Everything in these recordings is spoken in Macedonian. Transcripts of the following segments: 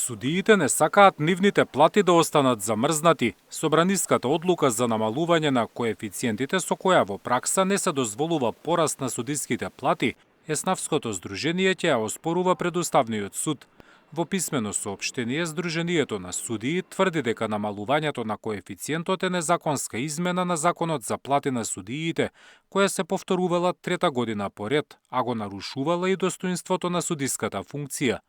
Судиите не сакаат нивните плати да останат замрзнати. Собраниската одлука за намалување на коефициентите со која во пракса не се дозволува пораст на судиските плати, Еснавското здружение ќе ја оспорува пред Уставниот суд. Во писмено соопштение, Здруженијето на судии тврди дека намалувањето на коефициентот е незаконска измена на Законот за плати на судиите, која се повторувала трета година поред, а го нарушувала и достоинството на судиската функција.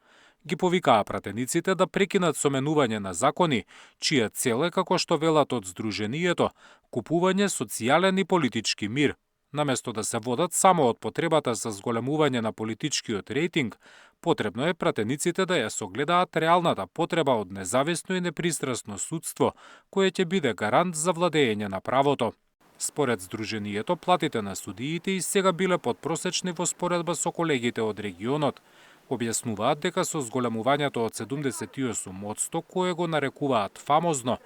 Ги повикаа пратениците да прекинат со менување на закони, чија цел е, како што велат од Здруженијето, купување социјален и политички мир. Наместо да се водат само од потребата за зголемување на политичкиот рейтинг, потребно е пратениците да ја согледаат реалната потреба од независно и непристрасно судство, кое ќе биде гарант за владење на правото. Според Здруженијето, платите на судиите и сега биле подпросечни во споредба со колегите од регионот. Објаснуваат дека со зголемувањето од 78%, кое го нарекуваат фамозно,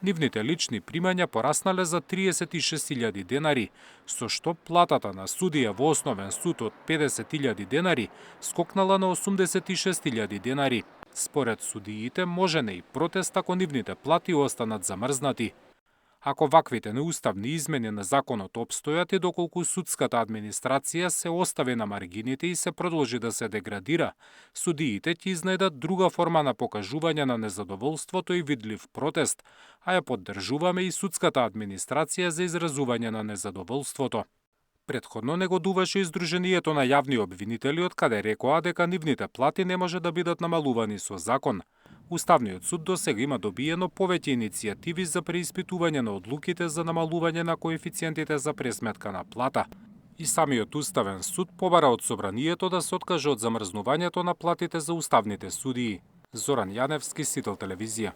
нивните лични примања пораснале за 36.000 денари, со што платата на судија во основен суд од 50.000 денари скокнала на 86.000 денари. Според судиите можене и протест ако нивните плати останат замрзнати. Ако ваквите неуставни измени на законот опстојат и доколку судската администрација се остави на маргините и се продолжи да се деградира, судиите ќе изнајдат друга форма на покажување на незадоволството и видлив протест, а ја поддржуваме и судската администрација за изразување на незадоволството. Претходно негодуваше и Здруженијето на јавни обвинители, од каде рекоа дека нивните плати не може да бидат намалувани со закон. Уставниот суд досега има добиено повеќе иницијативи за преиспитување на одлуките за намалување на коефициентите за пресметка на плата. И самиот Уставен суд побара од собранието да се откаже од замрзнувањето на платите за уставните судии. Зоран Јаневски, Сител телевизија.